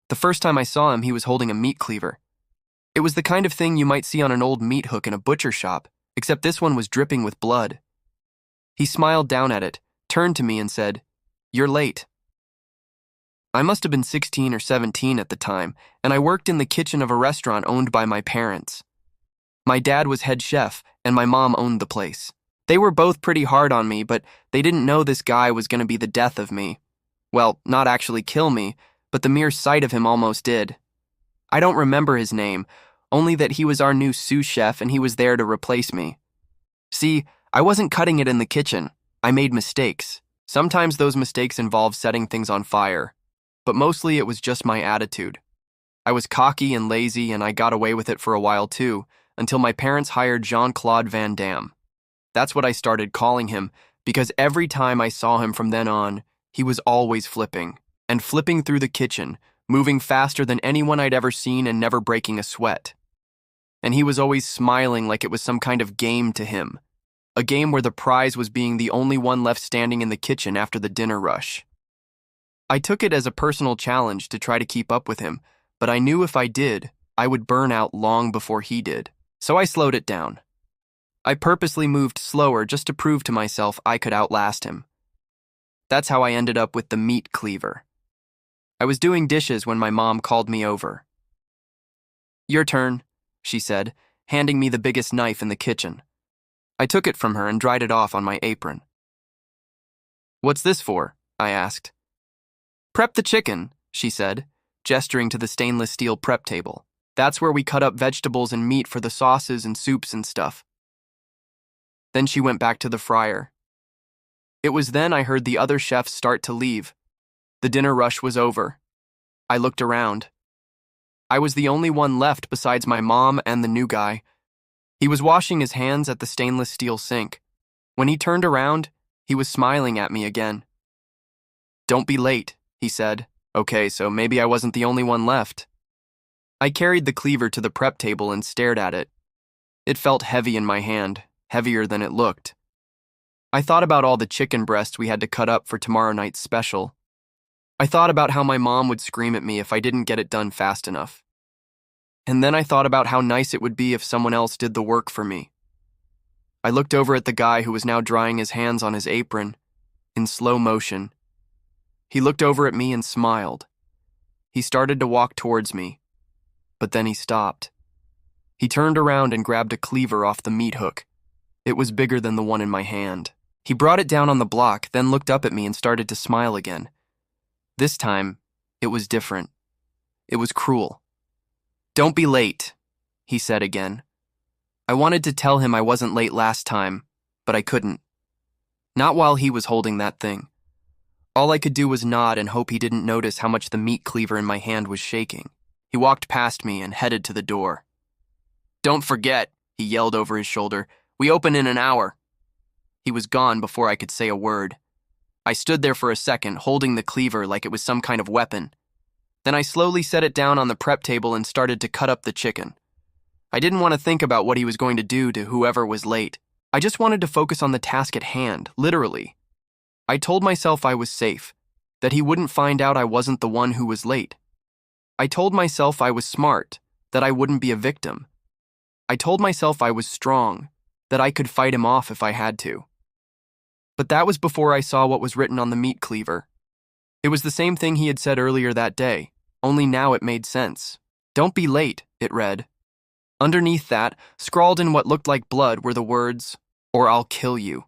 The first time I saw him, he was holding a meat cleaver. It was the kind of thing you might see on an old meat hook in a butcher shop, except this one was dripping with blood. He smiled down at it, turned to me and said, "You're late." I must have been 16 or 17 at the time, and I worked in the kitchen of a restaurant owned by my parents. My dad was head chef, and my mom owned the place. They were both pretty hard on me, but they didn't know this guy was going to be the death of me. Well, not actually kill me, but the mere sight of him almost did. I don't remember his name, only that he was our new sous chef and he was there to replace me. See, I wasn't cutting it in the kitchen. I made mistakes. Sometimes those mistakes involved setting things on fire, but mostly it was just my attitude. I was cocky and lazy, and I got away with it for a while too, until my parents hired Jean-Claude Van Damme. That's what I started calling him, because every time I saw him from then on, he was always flipping, and flipping through the kitchen, moving faster than anyone I'd ever seen and never breaking a sweat. And he was always smiling like it was some kind of game to him, a game where the prize was being the only one left standing in the kitchen after the dinner rush. I took it as a personal challenge to try to keep up with him, but I knew if I did, I would burn out long before he did. So I slowed it down. I purposely moved slower just to prove to myself I could outlast him. That's how I ended up with the meat cleaver. I was doing dishes when my mom called me over. "Your turn," she said, handing me the biggest knife in the kitchen. I took it from her and dried it off on my apron. "What's this for?" I asked. "Prep the chicken," she said, gesturing to the stainless steel prep table. "That's where we cut up vegetables and meat for the sauces and soups and stuff." Then she went back to the fryer. It was then I heard the other chefs start to leave. The dinner rush was over. I looked around. I was the only one left besides my mom and the new guy. He was washing his hands at the stainless steel sink. When he turned around, he was smiling at me again. "Don't be late," he said. Okay, so maybe I wasn't the only one left. I carried the cleaver to the prep table and stared at it. It felt heavy in my hand, heavier than it looked. I thought about all the chicken breasts we had to cut up for tomorrow night's special. I thought about how my mom would scream at me if I didn't get it done fast enough. And then I thought about how nice it would be if someone else did the work for me. I looked over at the guy who was now drying his hands on his apron, in slow motion. He looked over at me and smiled. He started to walk towards me, but then he stopped. He turned around and grabbed a cleaver off the meat hook. It was bigger than the one in my hand. He brought it down on the block, then looked up at me and started to smile again. This time, it was different. It was cruel. "Don't be late," he said again. I wanted to tell him I wasn't late last time, but I couldn't. Not while he was holding that thing. All I could do was nod and hope he didn't notice how much the meat cleaver in my hand was shaking. He walked past me and headed to the door. "Don't forget," he yelled over his shoulder, "we open in an hour." He was gone before I could say a word. I stood there for a second, holding the cleaver like it was some kind of weapon. Then I slowly set it down on the prep table and started to cut up the chicken. I didn't want to think about what he was going to do to whoever was late. I just wanted to focus on the task at hand, literally. I told myself I was safe, that he wouldn't find out I wasn't the one who was late. I told myself I was smart, that I wouldn't be a victim. I told myself I was strong, that I could fight him off if I had to. But that was before I saw what was written on the meat cleaver. It was the same thing he had said earlier that day, only now it made sense. "Don't be late," it read. Underneath that, scrawled in what looked like blood, were the words, "or I'll kill you."